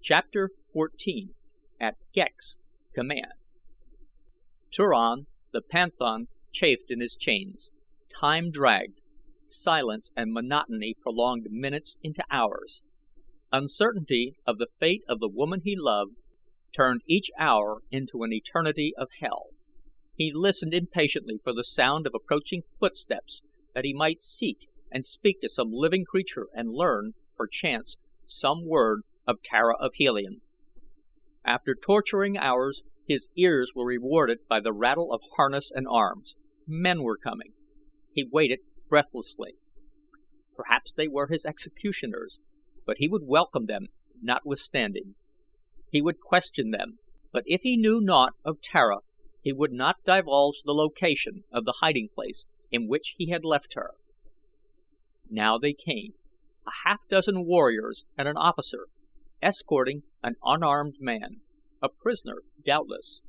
Chapter 14. At Ghek's Command. Turan, the Panthon, chafed in his chains. Time dragged. Silence and monotony prolonged minutes into hours. Uncertainty of the fate of the woman he loved turned each hour into an eternity of hell. He listened impatiently for the sound of approaching footsteps, that he might seek and speak to some living creature and learn, perchance, some word of Tara of Helium. After torturing hours, his ears were rewarded by the rattle of harness and arms. Men were coming. He waited breathlessly. Perhaps they were his executioners, but he would welcome them notwithstanding. He would question them, but if he knew naught of Tara, he would not divulge the location of the hiding place in which he had left her. Now they came, a half-dozen warriors and an officer, escorting an unarmed man, a prisoner doubtless.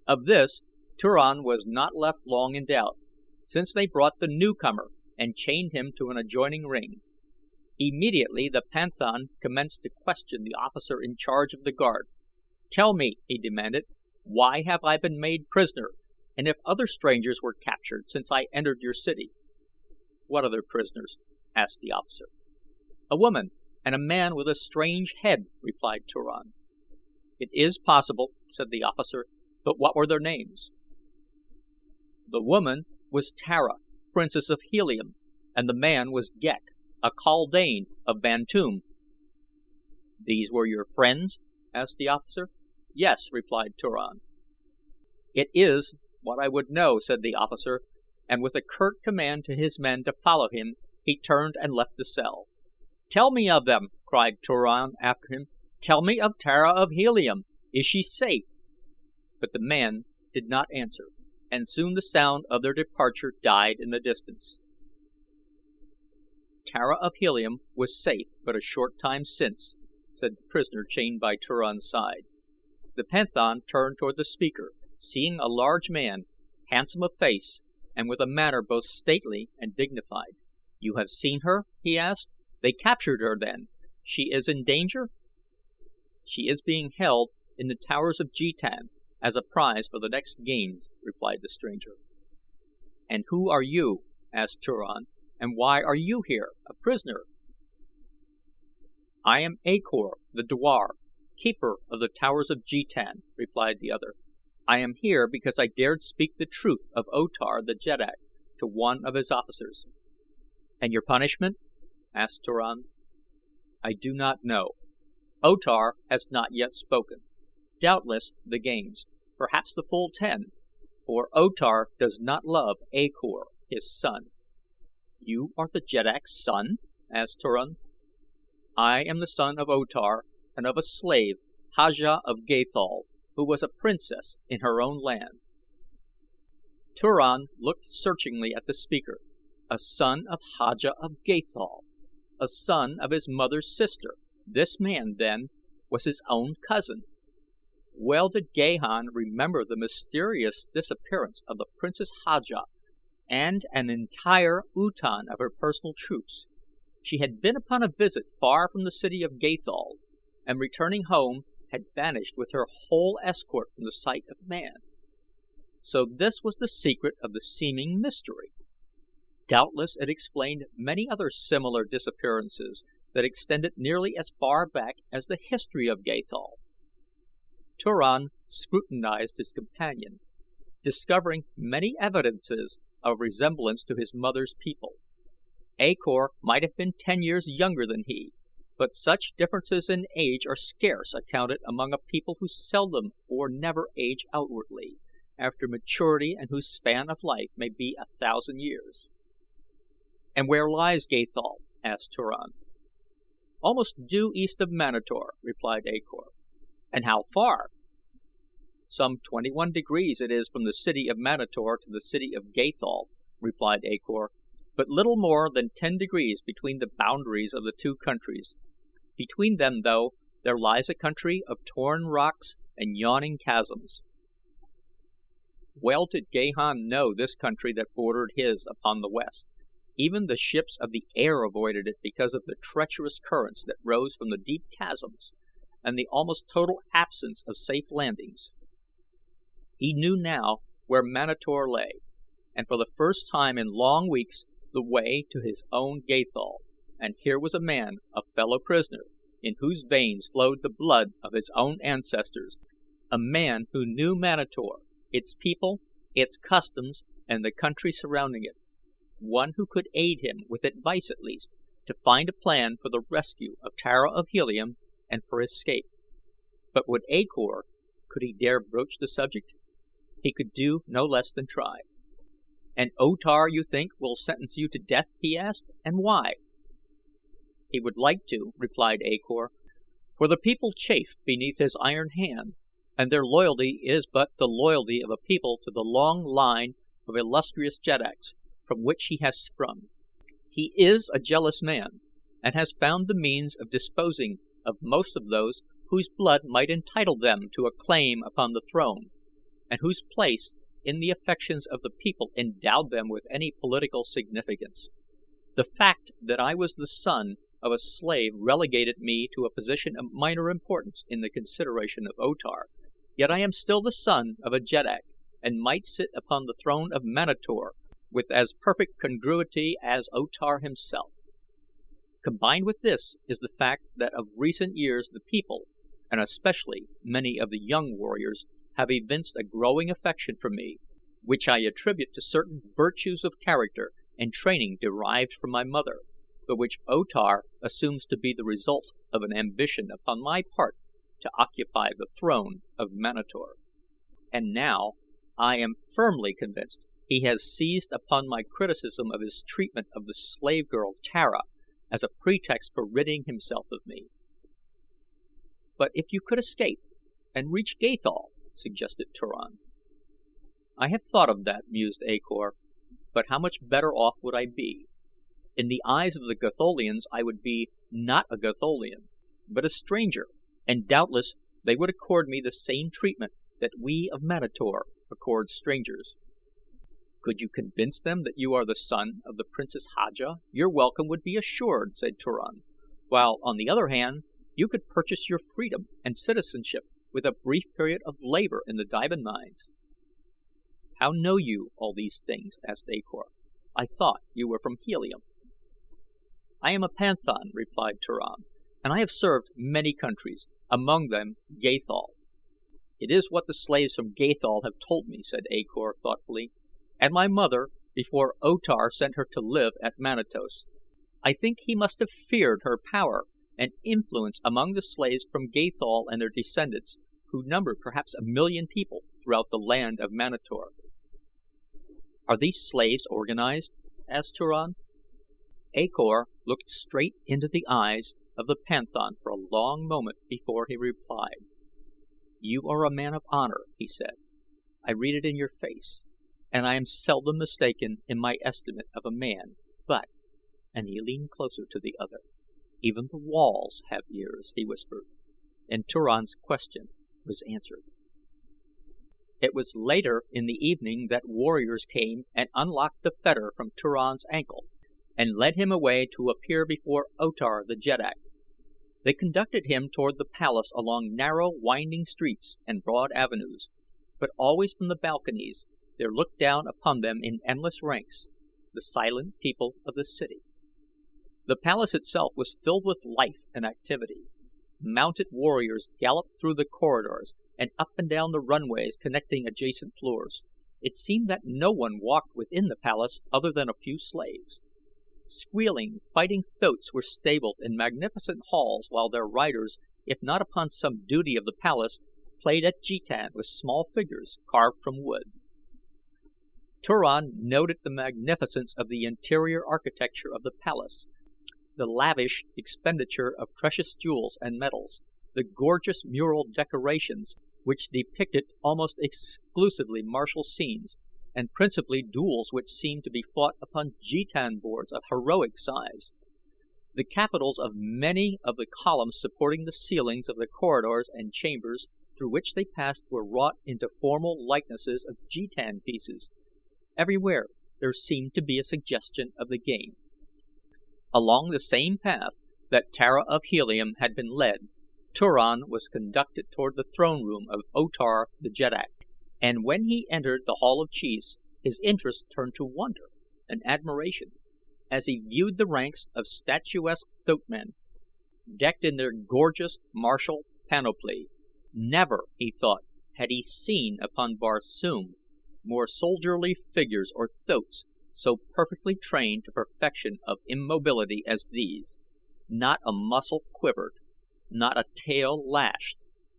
Of this Turan was not left long in doubt, since they brought the newcomer and chained him to an adjoining ring. Immediately the Panthon commenced to question the officer in charge of the guard. "Tell me," he demanded, "why have I been made prisoner, and if other strangers were captured since I entered your city?" "What other prisoners?" asked the officer. "A woman and a man with a strange head," replied Turan. "It is possible," said the officer, "but what were their names?" "The woman was Tara, Princess of Helium, and the man was Ghek, a kaldane of Bantoom." "These were your friends?" asked the officer. "Yes," replied Turan. "It is what I would know," said the officer, and with a curt command to his men to follow him he turned and left the cell. "Tell me of them," cried Turan after him. "Tell me of Tara of Helium. Is she safe?" But the man did not answer, and soon the sound of their departure died in the distance. "Tara of Helium was safe but a short time since," said the prisoner chained by Turan's side. The Panthon turned toward the speaker, seeing a large man, handsome of face and with a manner both stately and dignified. "You have seen her?" he asked. "They captured her, then? She is in danger?" "She is being held in the towers of Jetan as a prize for the next games," replied the stranger. "And who are you?" asked Turan, "and why are you here, a prisoner?" "I am A Kor, the dwar, keeper of the towers of Jetan," replied the other. "I am here because I dared speak the truth of O Tar the jeddak to one of his officers." "And your punishment?" asked Turan. "I do not know. O Tar has not yet spoken. Doubtless the games, perhaps the full 10, for O Tar does not love A Kor, his son." "You are the jeddak's son?" asked Turan. "I am the son of O Tar and of a slave, Haja of Gathol, who was a princess in her own land." Turan looked searchingly at the speaker. A son of Haja of Gathol! A son of his mother's sister! This man, then, was his own cousin. Well did Gahan remember the mysterious disappearance of the Princess Haja and an entire utan of her personal troops. She had been upon a visit far from the city of Gathol, and returning home had vanished with her whole escort from the sight of man. So this was the secret of the seeming mystery. Doubtless it explained many other similar disappearances that extended nearly as far back as the history of Gathol. Turan scrutinized his companion, discovering many evidences of resemblance to his mother's people. A Kor might have been 10 years younger than he, but such differences in age are scarce accounted among a people who seldom or never age outwardly, after maturity and whose span of life may be 1,000 years. "And where lies Gathol?" asked Turan. "Almost due east of Manator," replied A Kor. "And how far?" "Some 21 degrees it is from the city of Manator to the city of Gathol," replied A Kor, "but little more than 10 degrees between the boundaries of the two countries. Between them, though, there lies a country of torn rocks and yawning chasms." Well did Gahan know this country that bordered his upon the west. Even the ships of the air avoided it because of the treacherous currents that rose from the deep chasms, and the almost total absence of safe landings. He knew now where Manator lay, and for the first time in long weeks the way to his own Gathol, and here was a man, a fellow prisoner, in whose veins flowed the blood of his own ancestors, a man who knew Manator, its people, its customs, and the country surrounding it, one who could aid him, with advice at least, to find a plan for the rescue of Tara of Helium and for escape. But would could he dare broach the subject? He could do no less than try. "And O Tar, you think, will sentence you to death?" he asked. "And why?" "He would like to," replied A, "for the people chafe beneath his iron hand, and their loyalty is but the loyalty of a people to the long line of illustrious Jedaks from which he has sprung. He is a jealous man, and has found the means of disposing of most of those whose blood might entitle them to a claim upon the throne, and whose place in the affections of the people endowed them with any political significance. The fact that I was the son of a slave relegated me to a position of minor importance in the consideration of O Tar, yet I am still the son of a Jeddak, and might sit upon the throne of Manator with as perfect congruity as O Tar himself. Combined with this is the fact that of recent years the people, and especially many of the young warriors, have evinced a growing affection for me, which I attribute to certain virtues of character and training derived from my mother, but which O Tar assumes to be the result of an ambition upon my part to occupy the throne of Manator. And now I am firmly convinced he has seized upon my criticism of his treatment of the slave girl Tara as a pretext for ridding himself of me." "But if you could escape and reach Gathol?" suggested Turan. "I have thought of that," mused A, "but how much better off would I be? In the eyes of the Gatholians I would be not a Gatholian, but a stranger, and doubtless they would accord me the same treatment that we of Manator accord strangers." "Could you convince them that you are the son of the Princess Haja, your welcome would be assured," said Turan, "while on the other hand you could purchase your freedom and citizenship with a brief period of labor in the diamond mines." "How know you all these things?" asked A. "I thought you were from Helium." "I am a panthan," replied Turan, "and I have served many countries, among them Gathol." "It is what the slaves from Gathol have told me," said A, thoughtfully, "and my mother before O Tar sent her to live at Manatos. I think he must have feared her power and influence among the slaves from Gathol and their descendants, who numbered perhaps 1,000,000 people throughout the land of Manator." "Are these slaves organized?" asked Turan. A looked straight into the eyes of the panthan for a long moment before he replied. "You are a man of honor," he said. "I read it in your face, and I am seldom mistaken in my estimate of a man, but," and he leaned closer to the other, "even the walls have ears," he whispered, and Turan's question was answered. It was later in the evening that warriors came and unlocked the fetter from Turan's ankle and led him away to appear before O Tar the Jeddak. They conducted him toward the palace along narrow, winding streets and broad avenues, but always from the balconies there looked down upon them in endless ranks the silent people of the city. The palace itself was filled with life and activity. Mounted warriors galloped through the corridors and up and down the runways connecting adjacent floors. It seemed that no one walked within the palace other than a few slaves. Squealing, fighting thoats were stabled in magnificent halls while their riders, if not upon some duty of the palace, played at jetan with small figures carved from wood. Turan noted the magnificence of the interior architecture of the palace, the lavish expenditure of precious jewels and metals, the gorgeous mural decorations which depicted almost exclusively martial scenes, and principally duels which seemed to be fought upon jetan boards of heroic size. The capitals of many of the columns supporting the ceilings of the corridors and chambers through which they passed were wrought into formal likenesses of jetan pieces. Everywhere there seemed to be a suggestion of the game. Along the same path that Tara of Helium had been led, Turan was conducted toward the throne room of O Tar the Jeddak, and when he entered the Hall of Chiefs his interest turned to wonder and admiration as he viewed the ranks of statuesque thoatmen decked in their gorgeous martial panoply. Never, he thought, had he seen upon Barsoom more soldierly figures or thoats so perfectly trained to perfection of immobility as these. Not a muscle quivered, not a tail lashed,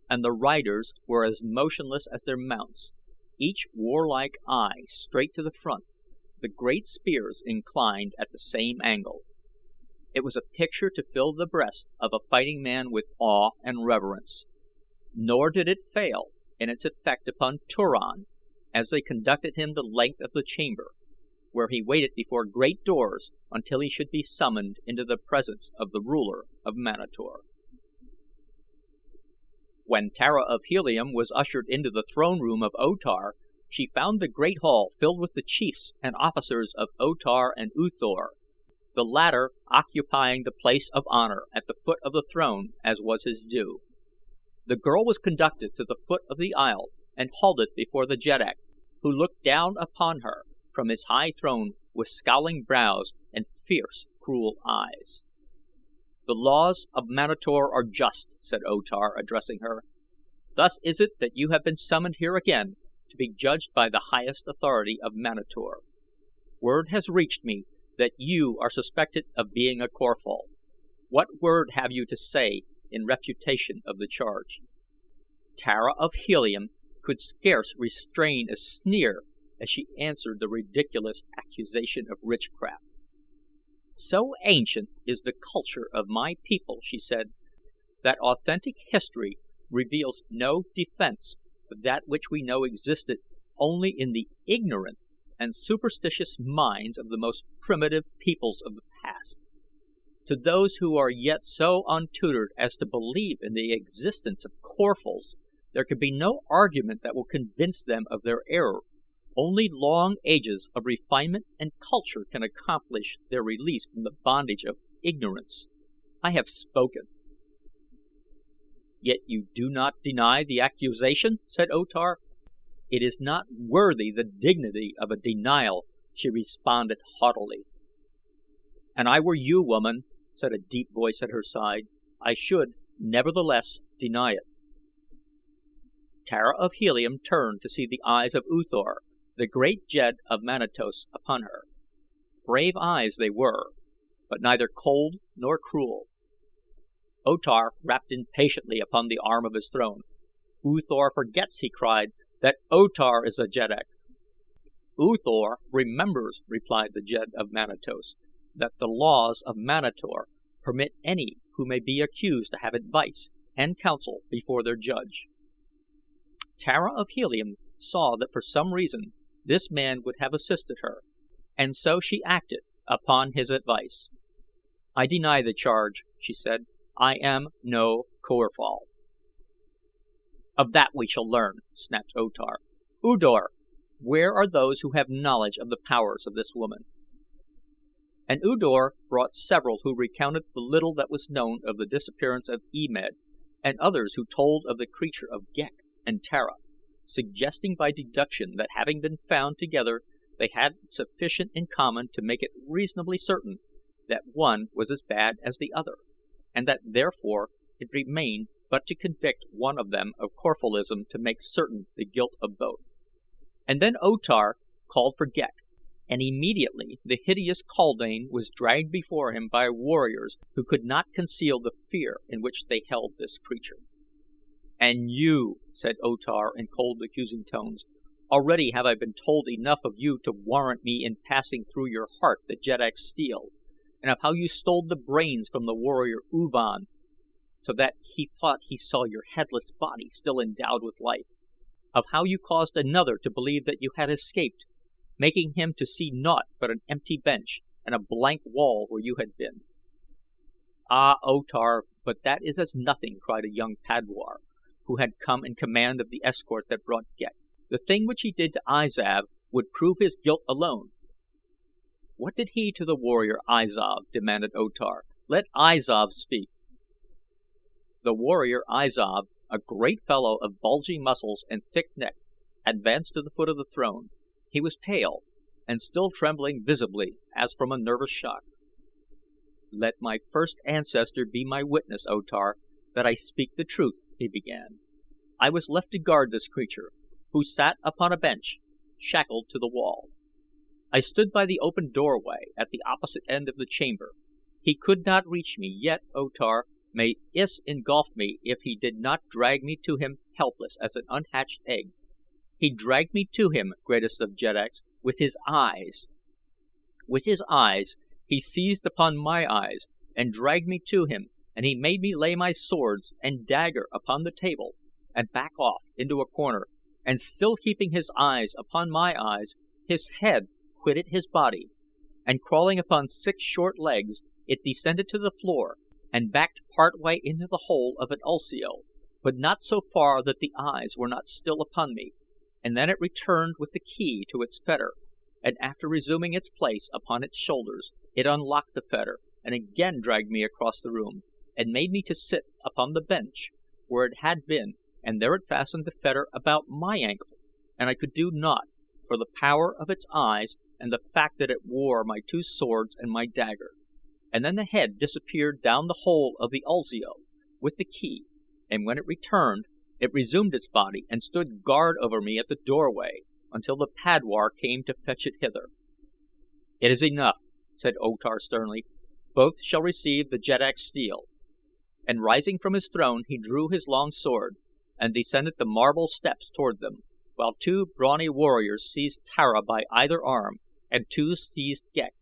and the riders were as motionless as their mounts, each warlike eye straight to the front, the great spears inclined at the same angle. It was a picture to fill the breast of a fighting man with awe and reverence. Nor did it fail in its effect upon Turan as they conducted him the length of the chamber, where he waited before great doors until he should be summoned into the presence of the ruler of Manator. When Tara of Helium was ushered into the throne room of O Tar, she found the great hall filled with the chiefs and officers of O Tar and U Thor, the latter occupying the place of honor at the foot of the throne as was his due. The girl was conducted to the foot of the aisle and halted before the Jeddak, who looked down upon her from his high throne with scowling brows and fierce, cruel eyes. "The laws of Manator are just," said O Tar, addressing her. "Thus is it that you have been summoned here again to be judged by the highest authority of Manator. Word has reached me that you are suspected of being a Corphal. What word have you to say in refutation of the charge?" Tara of Helium could scarce restrain a sneer as she answered the ridiculous accusation of witchcraft. "So ancient is the culture of my people," she said, "that authentic history reveals no defense of that which we know existed only in the ignorant and superstitious minds of the most primitive peoples of the past. To those who are yet so untutored as to believe in the existence of Corphals, there can be no argument that will convince them of their error. Only long ages of refinement and culture can accomplish their release from the bondage of ignorance. I have spoken." "Yet you do not deny the accusation?" said O Tar. "It is not worthy the dignity of a denial," she responded haughtily. "And I were you, woman," said a deep voice at her side, "I should, nevertheless, deny it." Tara of Helium turned to see the eyes of U Thor, the great Jed of Manatos, upon her. Brave eyes they were, but neither cold nor cruel. O Tar rapped impatiently upon the arm of his throne. "U Thor forgets," he cried, "that O Tar is a Jeddak." "U Thor remembers," replied the Jed of Manatos, "that the laws of Manator permit any who may be accused to have advice and counsel before their judge." Tara of Helium saw that for some reason this man would have assisted her, and so she acted upon his advice. "I deny the charge," she said. "I am no Corphal." "Of that we shall learn," snapped O Tar. "Udor, where are those who have knowledge of the powers of this woman?" And Udor brought several who recounted the little that was known of the disappearance of E Med, and others who told of the creature of Ghek and Tara, suggesting by deduction that having been found together they had sufficient in common to make it reasonably certain that one was as bad as the other, and that therefore it remained but to convict one of them of Corphalism to make certain the guilt of both. And then O Tar called for Ghek, and immediately the hideous kaldane was dragged before him by warriors who could not conceal the fear in which they held this creature. "And you," said O Tar in cold, accusing tones, "already have I been told enough of you to warrant me in passing through your heart the Jeddak's steel, and of how you stole the brains from the warrior Uvan, so that he thought he saw your headless body still endowed with life, of how you caused another to believe that you had escaped, making him to see naught but an empty bench and a blank wall where you had been." "Ah, O Tar, but that is as nothing," cried a young Padwar, who had come in command of the escort that brought Ghek. "The thing which he did to Izab would prove his guilt alone." "What did he to the warrior Izab?" demanded O Tar. "Let Izab speak." The warrior Izov, a great fellow of bulging muscles and thick neck, advanced to the foot of the throne. He was pale, and still trembling visibly as from a nervous shock. "Let my first ancestor be my witness, O Tar, that I speak the truth," he began. "I was left to guard this creature, who sat upon a bench, shackled to the wall. I stood by the open doorway at the opposite end of the chamber. He could not reach me, yet, O Tar, may Iss engulf me if he did not drag me to him helpless as an unhatched egg. He dragged me to him, greatest of Jedaks, with his eyes. With his eyes he seized upon my eyes and dragged me to him, and he made me lay my swords and dagger upon the table and back off into a corner, and still keeping his eyes upon my eyes, his head quitted his body, and crawling upon 6 short legs, it descended to the floor and backed part way into the hole of an ulsio, but not so far that the eyes were not still upon me, and then it returned with the key to its fetter, and after resuming its place upon its shoulders, it unlocked the fetter and again dragged me across the room, and made me to sit upon the bench where it had been, and there it fastened the fetter about my ankle, and I could do naught, for the power of its eyes and the fact that it wore my 2 swords and my dagger. And then the head disappeared down the hole of the ulsio with the key, and when it returned, it resumed its body and stood guard over me at the doorway until the padwar came to fetch it hither." "It is enough," said O Tar sternly. "Both shall receive the Jeddak steel." And rising from his throne he drew his long sword and descended the marble steps toward them, while 2 brawny warriors seized Tara by either arm and 2 seized Ghek,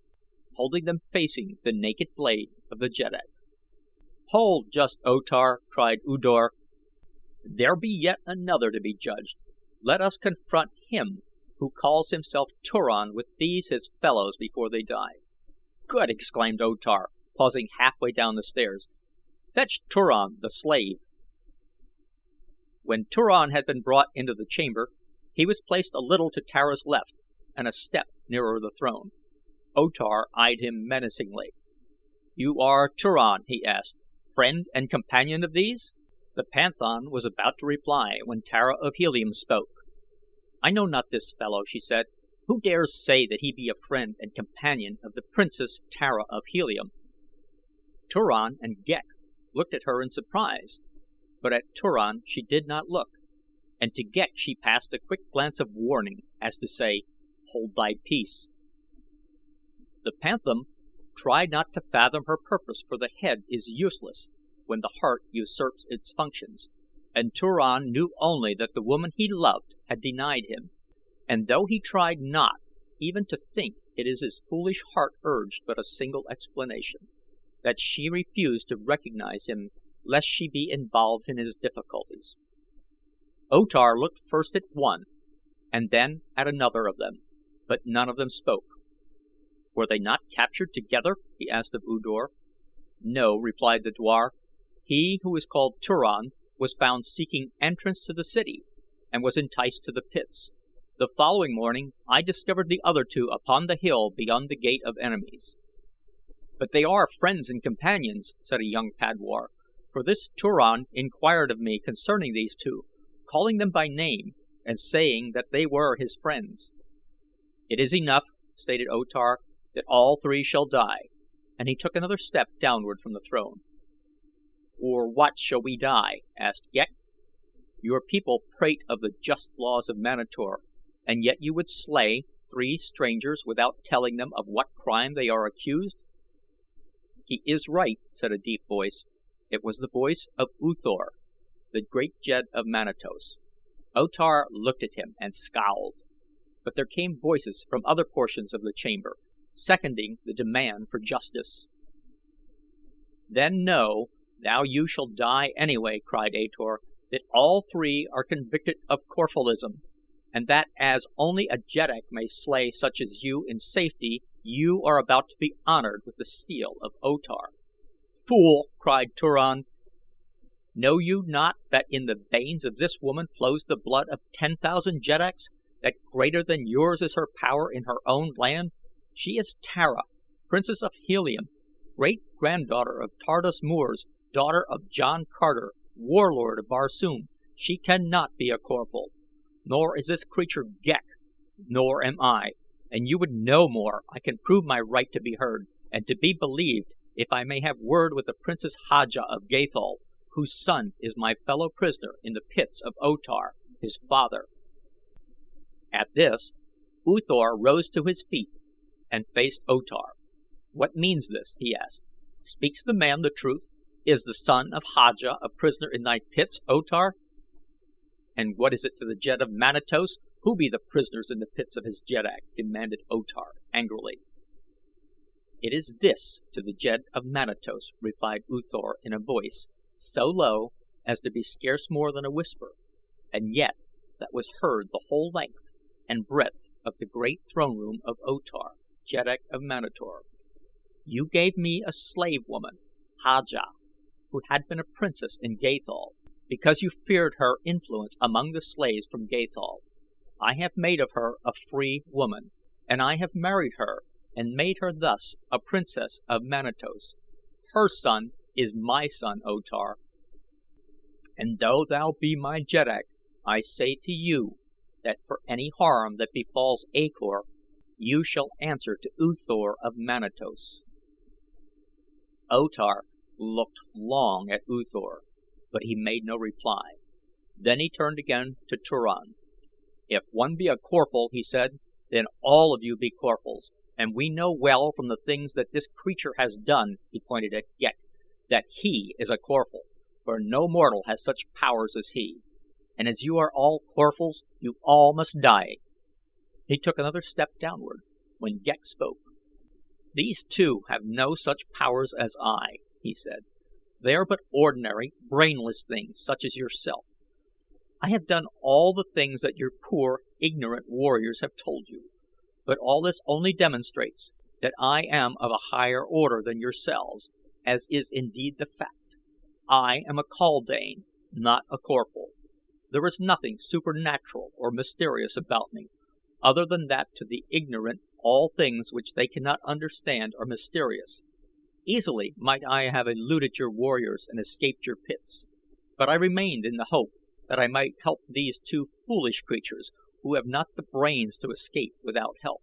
holding them facing the naked blade of the Jeddak. "Hold just, O Tar," cried U Dor. "There be yet another to be judged. Let us confront him who calls himself Turan with these his fellows before they die." "Good!" exclaimed O Tar, pausing halfway down the stairs. "Fetch Turan, the slave." When Turan had been brought into the chamber, he was placed a little to Tara's left and a step nearer the throne. O Tar eyed him menacingly. "You are Turan," he asked, "friend and companion of these?" The panthan was about to reply when Tara of Helium spoke. "I know not this fellow," she said. "Who dares say that he be a friend and companion of the Princess Tara of Helium?" Turan and Ghek looked at her in surprise, but at Turan she did not look, and to Ghek she passed a quick glance of warning, as to say, "Hold thy peace." The panthan tried not to fathom her purpose, for the head is useless when the heart usurps its functions, and Turan knew only that the woman he loved had denied him, and though he tried not even to think, it is his foolish heart urged but a single explanation: that she refused to recognize him lest she be involved in his difficulties. O Tar looked first at one and then at another of them, but none of them spoke. "Were they not captured together?" he asked of U Dor. "No," replied the dwar. "He who is called Turan was found seeking entrance to the city and was enticed to the pits. The following morning I discovered the other 2 upon the hill beyond the Gate of Enemies." "But they are friends and companions," said a young padwar, "for this Turan inquired of me concerning these 2, calling them by name and saying that they were his friends." "It is enough," stated O Tar, "that all 3 shall die," and he took another step downward from the throne. "For what shall we die?" asked Ghek. "Your people prate of the just laws of Manator, and yet you would slay 3 strangers without telling them of what crime they are accused." "He is right," said a deep voice. It was the voice of U Thor, the great Jed of Manatos. O Tar looked at him and scowled, but there came voices from other portions of the chamber, seconding the demand for justice. "Then know, now you shall die anyway," cried A Tor, "that all 3 are convicted of Corphilism, and that as only a Jeddak may slay such as you in safety, you are about to be honored with the steel of O Tar." "Fool!" cried Turan. "Know you not that in the veins of this woman flows the blood of 10,000 Jeddaks, that greater than yours is her power in her own land? She is Tara, Princess of Helium, great granddaughter of Tardos Mors, daughter of John Carter, warlord of Barsoom. She cannot be a Corphal. Nor is this creature Ghek, nor am I, and you would know more. I can prove my right to be heard, and to be believed, if I may have word with the Princess Haja of Gathol, whose son is my fellow prisoner in the pits of O Tar, his father." At this, U Thor rose to his feet and faced O Tar. "What means this?" he asked. "Speaks the man the truth? Is the son of Haja a prisoner in thy pits, O Tar?" "And what is it to the Jed of Manatos, who be the prisoners in the pits of his jeddak?" demanded O Tar angrily. "It is this to the Jed of Manatos," replied U Thor in a voice so low as to be scarce more than a whisper, and yet that was heard the whole length and breadth of the great throne room of O Tar, Jeddak of Manator. "You gave me a slave woman, Haja, who had been a princess in Gathol, because you feared her influence among the slaves from Gathol. I have made of her a free woman, and I have married her and made her thus a princess of Manatos. Her son is my son, O Tar, and though thou be my jeddak, I say to you that for any harm that befalls A Kor, you shall answer to U Thor of Manatos." O Tar looked long at U Thor, but he made no reply. Then he turned again to Turan. "If one be a Corphal," he said, "then all of you be Corphals, and we know well from the things that this creature has done," he pointed at Ghek, "that he is a Corphal, for no mortal has such powers as he. And as you are all Corphals, you all must die." He took another step downward when Ghek spoke. "These two have no such powers as I," he said. "They are but ordinary, brainless things such as yourself. I have done all the things that your poor, ignorant warriors have told you, but all this only demonstrates that I am of a higher order than yourselves, as is indeed the fact. I am a kaldane, not a Corphal. There is nothing supernatural or mysterious about me, other than that to the ignorant all things which they cannot understand are mysterious. Easily might I have eluded your warriors and escaped your pits, but I remained in the hope that I might help these two foolish creatures who have not the brains to escape without help.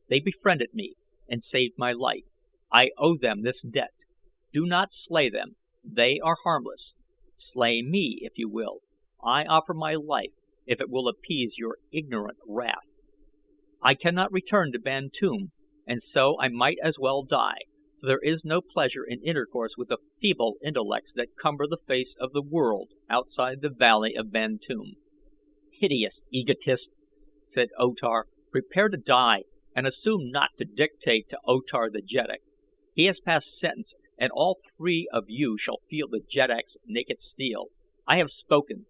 They befriended me and saved my life. I owe them this debt. Do not slay them. They are harmless. Slay me if you will. I offer my life if it will appease your ignorant wrath. I cannot return to Bantoom, and so I might as well die, for there is no pleasure in intercourse with the feeble intellects that cumber the face of the world outside the valley of Bantoom." "Hideous egotist," said O Tar. "Prepare to die, and assume not to dictate to O Tar the Jeddak. He has passed sentence, and all three of you shall feel the Jeddak's naked steel. I have spoken."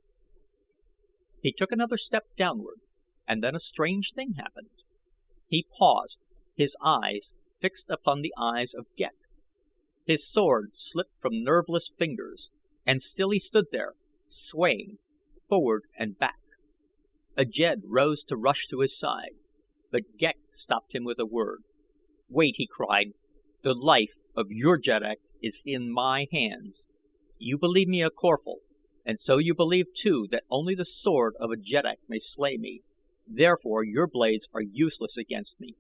He took another step downward, and then a strange thing happened. He paused, his eyes fixed upon the eyes of Ghek. His sword slipped from nerveless fingers, and still he stood there, swaying forward and back. A Jed rose to rush to his side, but Ghek stopped him with a word. "Wait," he cried. "The life of your jeddak is in my hands. You believe me a Corphal, and so you believe too that only the sword of a jeddak may slay me. Therefore your blades are useless against me.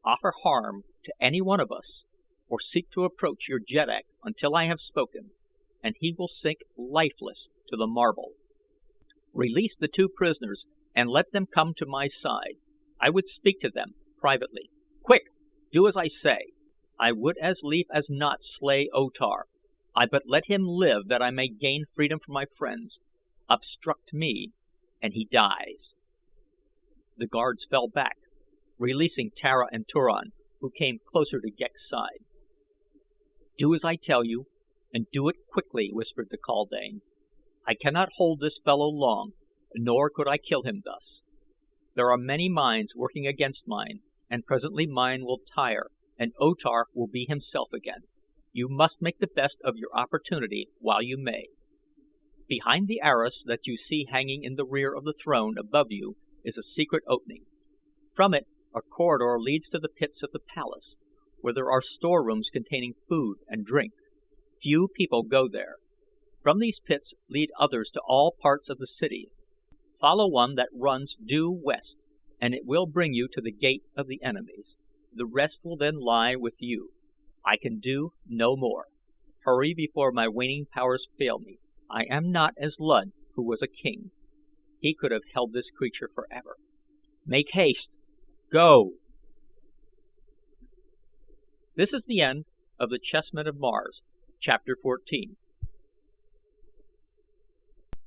Offer harm to any one of us, or seek to approach your jeddak until I have spoken, and he will sink lifeless to the marble. Release the two prisoners and let them come to my side. I would speak to them privately. Quick! Do as I say. I would as lief as not slay O Tar. I but let him live that I may gain freedom for my friends. Obstruct me, and he dies." The guards fell back, releasing Tara and Turan, who came closer to Ghek's side. "Do as I tell you, and do it quickly," whispered the kaldane. "I cannot hold this fellow long, nor could I kill him thus. There are many minds working against mine, and presently mine will tire, and O Tar will be himself again. You must make the best of your opportunity while you may. Behind the arras that you see hanging in the rear of the throne above you is a secret opening. From it a corridor leads to the pits of the palace, where there are storerooms containing food and drink. Few people go there. From these pits lead others to all parts of the city. Follow one that runs due west and it will bring you to the Gate of the Enemies. The rest will then lie with you. I can do no more. Hurry before my waning powers fail me. I am not as Luud, who was a king. He could have held this creature forever. Make haste! Go!" This is the end of the Chessmen of Mars, Chapter 14.